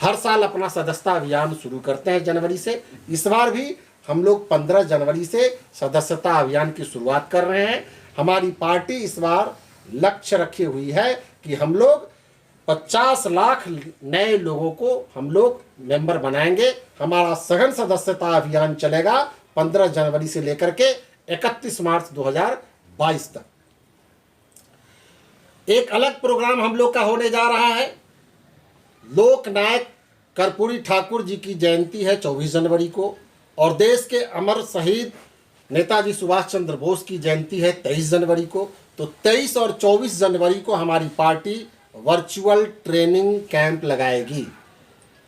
हर साल अपना सदस्यता अभियान शुरू करते हैं जनवरी से। इस बार भी हम लोग 15 जनवरी से सदस्यता अभियान की शुरुआत कर रहे हैं। हमारी पार्टी इस बार लक्ष्य रखी हुई है कि हम लोग 50 लाख नए लोगों को हम लोग मेंबर बनाएंगे। हमारा सघन सदस्यता अभियान चलेगा 15 जनवरी से लेकर के 31 मार्च 2022 तक। एक अलग प्रोग्राम हम लोग का होने जा रहा है। लोक नायक कर्पूरी ठाकुर जी की जयंती है 24 जनवरी को, और देश के अमर शहीद नेताजी सुभाष चंद्र बोस की जयंती है 23 जनवरी को। तो 23 और 24 जनवरी को हमारी पार्टी वर्चुअल ट्रेनिंग कैंप लगाएगी।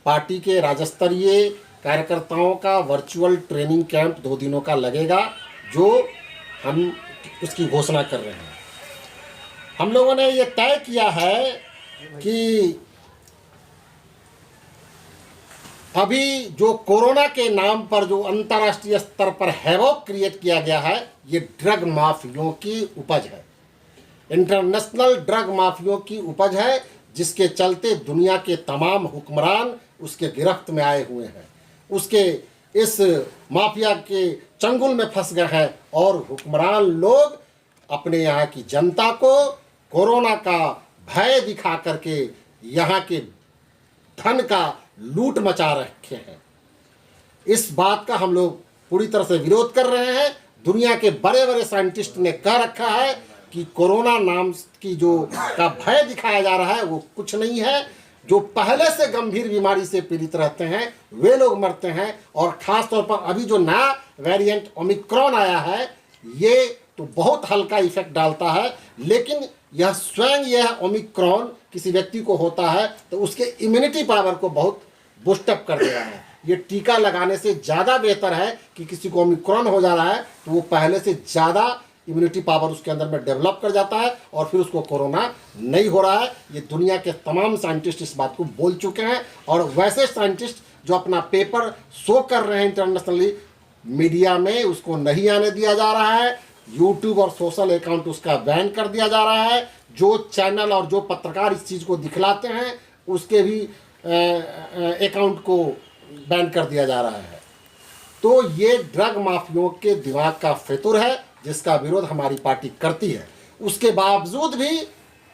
पार्टी के राज्य स्तरीय कार्यकर्ताओं का वर्चुअल ट्रेनिंग कैंप 2 दिनों का लगेगा, जो हम उसकी घोषणा कर रहे हैं। हम लोगों ने ये तय किया है कि अभी जो कोरोना के नाम पर जो अंतर्राष्ट्रीय स्तर पर हैवॉक क्रिएट किया गया है, ये ड्रग माफियों की उपज है, इंटरनेशनल ड्रग माफियों की उपज है, जिसके चलते दुनिया के तमाम हुक्मरान उसके गिरफ्त में आए हुए हैं, उसके इस माफिया के चंगुल में फंस गए हैं। और हुक्मरान लोग अपने यहाँ की जनता को कोरोना का भय दिखा करके यहाँ के धन का लूट मचा रखे हैं। इस बात का हम लोग पूरी तरह से विरोध कर रहे हैं। दुनिया के बड़े बड़े साइंटिस्ट ने कह रखा है कि कोरोना नाम की जो का भय दिखाया जा रहा है वो कुछ नहीं है। जो पहले से गंभीर बीमारी से पीड़ित रहते हैं वे लोग मरते हैं, और ख़ास तौर पर अभी जो नया वेरिएंट ओमिक्रॉन आया है ये तो बहुत हल्का इफेक्ट डालता है, लेकिन यह स्वयं यह ओमिक्रॉन किसी व्यक्ति को होता है तो उसके इम्यूनिटी पावर को बहुत बूस्टअप कर दे रहा है। ये टीका लगाने से ज़्यादा बेहतर है कि किसी को ओमिक्रॉन हो जा रहा है तो वो पहले से ज़्यादा इम्यूनिटी पावर उसके अंदर में डेवलप कर जाता है और फिर उसको कोरोना नहीं हो रहा है। ये दुनिया के तमाम साइंटिस्ट इस बात को बोल चुके हैं, और वैसे साइंटिस्ट जो अपना पेपर शो कर रहे हैं इंटरनेशनली मीडिया में, उसको नहीं आने दिया जा रहा है। यूट्यूब और सोशल अकाउंट उसका बैन कर दिया जा रहा है। जो चैनल और जो पत्रकार इस चीज़ को दिखलाते हैं उसके भी अकाउंट को बैन कर दिया जा रहा है। तो ये ड्रग माफियों के दिमाग का फितूर है, जिसका विरोध हमारी पार्टी करती है। उसके बावजूद भी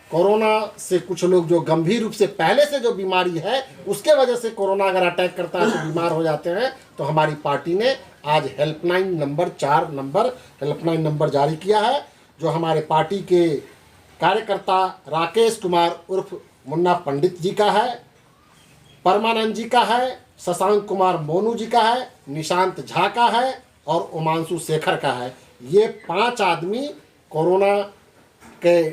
कोरोना से कुछ लोग जो गंभीर रूप से पहले से जो बीमारी है उसके वजह से कोरोना अगर अटैक करता है तो बीमार हो जाते हैं, तो हमारी पार्टी ने आज helpline number 4 number helpline number जारी किया है, जो हमारे पार्टी के कार्यकर्ता राकेश कुमार उर्फ मुन्ना पंडित जी का है, परमानंद जी का है, शशांक कुमार मोनू जी का है, निशांत झा का है और उमांशु शेखर का है। ये 5 आदमी कोरोना के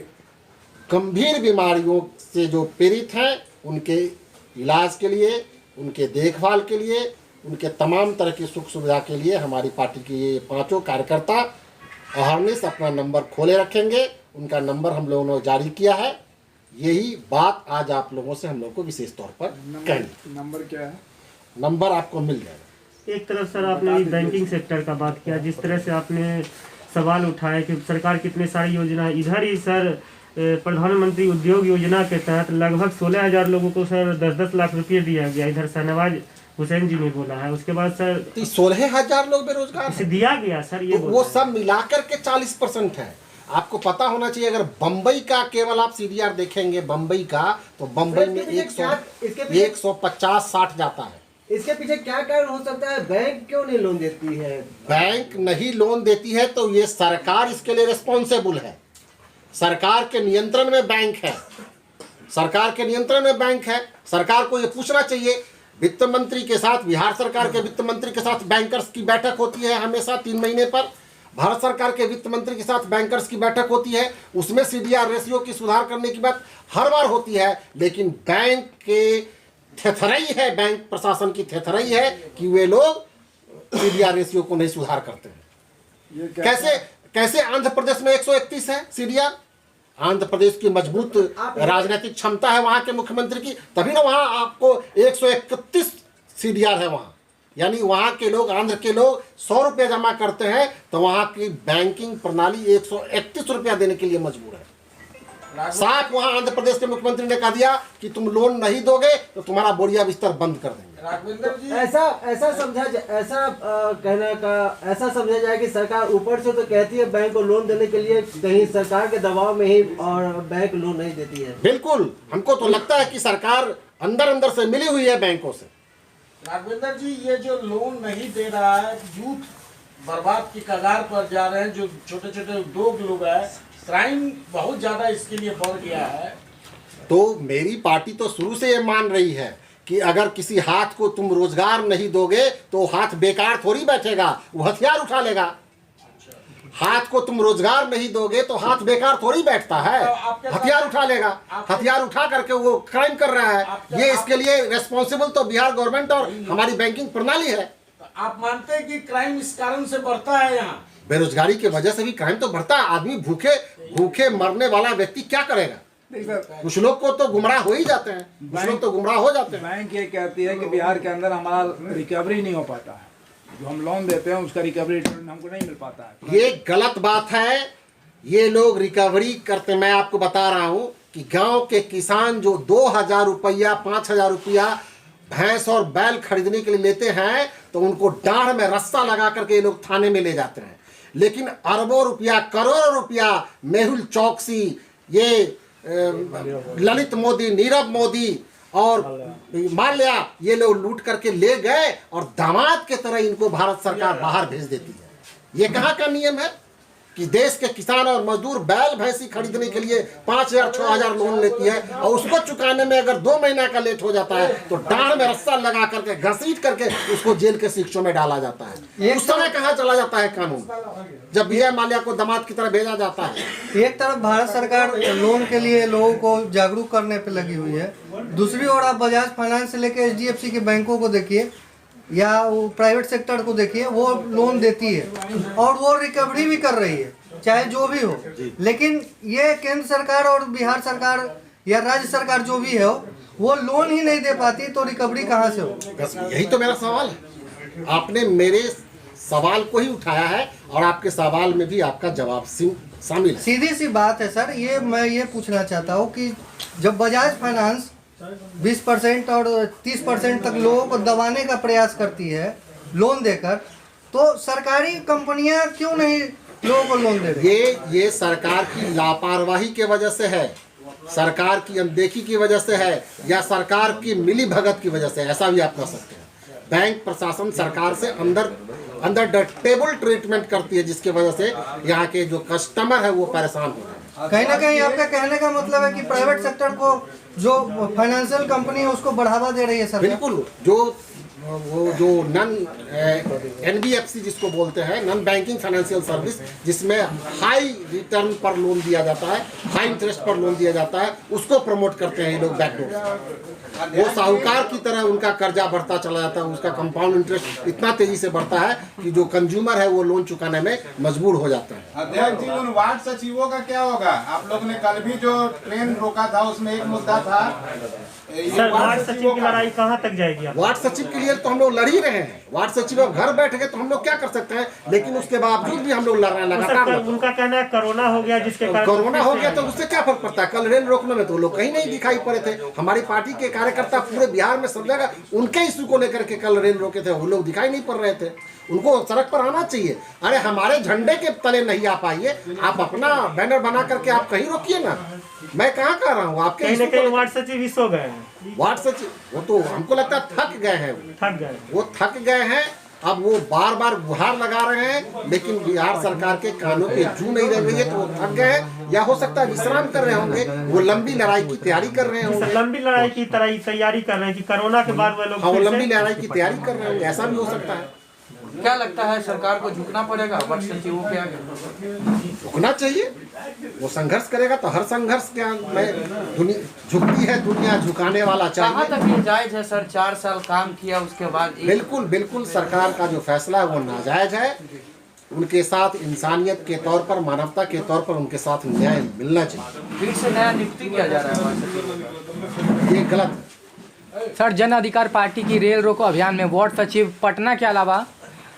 गंभीर बीमारियों से जो पीड़ित हैं उनके इलाज के लिए, उनके देखभाल के लिए, उनके तमाम तरह की सुख सुविधा के लिए हमारी पार्टी के ये 5 कार्यकर्ता अहरनिश अपना नंबर खोले रखेंगे। उनका नंबर हम लोगों ने जारी किया है। यही बात आज आप लोगों से हम लोग को विशेष तौर पर कहनी। नंबर क्या है? नंबर आपको मिल जाएगा। एक तरफ सर आपने बैंकिंग सेक्टर का बात किया, जिस तरह से आपने सवाल उठाया कि सरकार कितने सारी योजना, इधर ही सर प्रधानमंत्री उद्योग योजना के तहत लगभग 16,000 लोगों को सर 10-10 लाख रुपये दिया गया। इधर शहनवाज हुसैन जी ने बोला है। उसके बाद सर 16,000 लोग बेरोजगार से दिया गया सर, ये तो वो सब मिलाकर के 40% है। आपको पता होना चाहिए, अगर बम्बई का केवल आप सीडीआर देखेंगे बम्बई का, तो बम्बई में 150-60 जाता है। इसके पीछे क्या कारण हो सकता है? बैंक क्यों नहीं लोन देती है? बैंक नहीं लोन देती है तो ये सरकार इसके लिए रिस्पॉन्सिबल है। सरकार के नियंत्रण में बैंक है, सरकार के नियंत्रण में बैंक है। सरकार को ये पूछना चाहिए। वित्त मंत्री के साथ, बिहार सरकार के वित्त मंत्री के साथ बैंकर्स की बैठक होती है हमेशा 3 महीने पर। भारत सरकार के वित्त मंत्री के साथ बैंकर्स की बैठक होती है, उसमें सीडीआर रेशियो की सुधार करने की बात हर बार होती है। लेकिन बैंक के थेथराई है, बैंक प्रशासन की थेथराई है कि वे लोग सीडीआर रेशियो को नहीं सुधार करते हैं। कैसे आंध्र प्रदेश में 131 है सीडीआर? आंध्र प्रदेश की मजबूत राजनीतिक क्षमता है वहां के मुख्यमंत्री की, तभी ना वहां आपको 131 सीडीआर है वहां। यानी वहां के लोग, आंध्र के लोग 100 रुपया जमा करते हैं तो वहां की बैंकिंग प्रणाली 131 रुपया देने के लिए मजबूर है। साफ वहां आंध्र प्रदेश के मुख्यमंत्री ने कह दिया कि तुम लोन नहीं दोगे तो तुम्हारा बोरिया बिस्तर बंद कर देंगे। राघवेंद्र जी, ऐसा समझा जाए कि सरकार ऊपर से तो कहती है बैंक को लोन देने के लिए, कहीं सरकार के दबाव में ही और बैंक लोन नहीं देती है। बिल्कुल, हमको तो लगता है कि सरकार अंदर अंदर से मिली हुई है बैंकों से। राघवेंद्र जी, ये जो लोन नहीं दे रहा है, यूथ बर्बाद की कगार पर जा रहे हैं, जो छोटे छोटे उद्योग लोग हैं, क्राइम बहुत ज्यादा इसके लिए बढ़ गया है। तो मेरी पार्टी तो शुरू से ये मान रही है कि अगर किसी हाथ को तुम रोजगार नहीं दोगे तो हाथ बेकार थोड़ी बैठेगा, वो हथियार उठा लेगा। हाथ को तुम रोजगार नहीं दोगे तो हाथ बेकार थोड़ी बैठता है, हथियार उठा लेगा। हथियार उठा करके वो क्राइम कर रहा है। ये इसके लिए रेस्पॉन्सिबल तो बिहार गवर्नमेंट और हमारी बैंकिंग प्रणाली है। आप मानते हैं कि क्राइम इस कारण से बढ़ता है? यहाँ बेरोजगारी की वजह से भी क्राइम तो बढ़ता है। आदमी भूखे भूखे मरने वाला व्यक्ति क्या करेगा? कुछ लोग को तो गुमराह हो ही जाते हैं, कुछ लोग तो गुमराह हो जाते हैं। बैंक ये कहती है कि बिहार के अंदर हमारा रिकवरी नहीं हो पाता है, जो हम लोन देते हैं उसका रिकवरी रिटर्न हमको नहीं मिल पाता है। ये गलत बात है। ये लोग रिकवरी करते, मैं आपको बता रहा हूं कि गांव के किसान जो 2000 रुपया 5000 रुपया भैंस और बैल खरीदने के लिए लेते हैं तो उनको डाढ़ में रस्सा लगा करके ये लोग थाने में ले जाते हैं। लेकिन अरबों रुपया करोड़ों रुपया मेहुल चौकसी, ये ललित मोदी, नीरव मोदी और माल्या, ये लोग लूट करके ले गए और दामाद के तरह इनको भारत सरकार बाहर भेज देती है। ये कहाँ का नियम है कि देश के किसान और मजदूर बैल भैंसी खरीदने के लिए 5000 6000 लोन लेती है और उसको चुकाने में अगर 2 महीना का लेट हो जाता है तो डांड में रस्सा लगा करके घसीट करके उसको जेल के शिक्षों में डाला जाता है। उस समय कहाँ चला जाता है कानून, जब विजय माल्या को दामाद की तरह भेजा जाता है। एक तरफ भारत सरकार लोन के लिए लोगों को जागरूक करने पे लगी हुई है, दूसरी ओर आप बजाज फाइनेंस से लेकर HDFC के बैंकों को देखिए या वो प्राइवेट सेक्टर को देखिए, वो लोन देती है और वो रिकवरी भी कर रही है, चाहे जो भी हो। लेकिन ये केंद्र सरकार और बिहार सरकार या राज्य सरकार जो भी है वो लोन ही नहीं दे पाती, तो रिकवरी कहाँ से हो? बस यही तो मेरा सवाल है। आपने मेरे सवाल को ही उठाया है और आपके सवाल में भी आपका जवाब शामिल है। सीधी सी बात है सर, ये मैं ये पूछना चाहता हूँ कि जब बजाज फाइनेंस 20% और 30% तक लोगों को दबाने का प्रयास करती है लोन देकर, तो सरकारी कंपनियां क्यों नहीं लोगों को लोन दे रही? ये सरकार की लापरवाही के वजह से है, सरकार की अनदेखी की वजह से है, या सरकार की मिली भगत की वजह से, ऐसा भी आप कह सकते हैं। बैंक प्रशासन सरकार से अंदर टेबल ट्रीटमेंट करती है, जिसकी वजह से यहाँ के जो कस्टमर है वो परेशान हो रहे हैं। कहीं ना कहीं आपका कहने का मतलब है कि प्राइवेट सेक्टर को जो फाइनेंशियल कंपनी है उसको बढ़ावा दे रही है सरकार। बिल्कुल, जो नन NBFC जिसको बोलते हैं, नॉन बैंकिंग फाइनेंशियल सर्विस, जिसमें हाई रिटर्न पर लोन दिया जाता है, हाई इंटरेस्ट पर लोन दिया जाता है, उसको प्रमोट करते हैं ये लोग बैकडोर से। वो साहूकार की तरह उनका कर्जा बढ़ता चला जाता है, उसका कंपाउंड इंटरेस्ट इतना तेजी से बढ़ता है कि जो कंज्यूमर है वो लोन चुकाने में मजबूर हो जाता है। अध्यक्ष जी, उन वार्ड सचिवों का क्या होगा? आप लोग ने कल भी जो ट्रेन रोका था उसमें एक मुद्दा था, सर वार्ड सचिव की लड़ाई कहाँ तक जाएगी? वार्ड सचिव के लिए तो हम लोग लड़ ही रहे हैं। वार्ड सचिव अब घर बैठ गए तो हम लोग क्या कर सकते हैं, लेकिन उसके बावजूद भी हम लोग लड़ रहे हैं लगातार। उनका कहना है कोरोना हो गया, जिसके कारण कोरोना हो गया तो उससे क्या फर्क पड़ता है? कल रेल रोकने में तो लोग कहीं नहीं दिखाई पड़े थे। हमारी पार्टी के कार्यकर्ता पूरे बिहार में सब जगह उनके इशू को लेकर के कल रेल रोके थे, वो लोग दिखाई नहीं पड़ रहे थे। उनको सड़क पर आना चाहिए। अरे हमारे झंडे के तले नहीं आ पाइए, आप अपना बैनर बना करके आप कहीं रोकिए ना। मैं कहाँ कह रहा हूँ, आपके कहीं वार्ड सचिव ही सो गए हैं। वार्ड सचिव वो तो हमको लगता है थक गए हैं, वो थक गए हैं। अब वो बार बार गुहार लगा रहे हैं, लेकिन बिहार सरकार के कानों पे जू नहीं रह रही है, तो वो थक गए हैं, या हो सकता है विश्राम कर रहे होंगे। वो लंबी लड़ाई की तैयारी कर रहे होंगे, लंबी लड़ाई की तैयारी कर रहे हैं कि कोरोना के बाद वो लोग, हाँ, वो लंबी लड़ाई की तैयारी कर रहे होंगे, ऐसा भी हो सकता है। क्या लगता है सरकार को झुकना पड़ेगा वार्ड सचिवों के आगे? झुकना चाहिए। वो संघर्ष करेगा तो हर संघर्ष के में झुकती है दुनिया, झुकाने वाला चाहिए। कहाँ तक ये जायज है सर? 4 साल काम किया उसके बाद बिल्कुल सरकार का जो फैसला है वो नाजायज है। उनके साथ इंसानियत के तौर पर, मानवता के तौर पर उनके साथ न्याय मिलना चाहिए। फिर से नया नियुक्ति किया जा रहा है वार्ड सचिव, ये गलत है। सर, जन अधिकार पार्टी की रेल रोको अभियान में वार्ड सचिव पटना के अलावा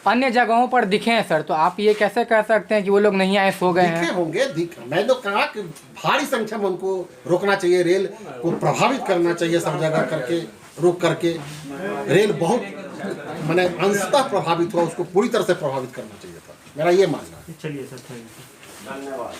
अन्य जगहों पर दिखे हैं सर, तो आप ये कैसे कह सकते हैं कि वो लोग नहीं आए, सो गए दिखे हैं? होंगे, मैं तो कहा कि भारी संख्या में उनको रोकना चाहिए, रेल को प्रभावित करना चाहिए, सब जगह करके रोक करके। रेल बहुत मैंने अंशतः प्रभावित हुआ, उसको पूरी तरह से प्रभावित करना चाहिए था, मेरा ये मानना है। चलिए सर, थैंक यू। धन्यवाद।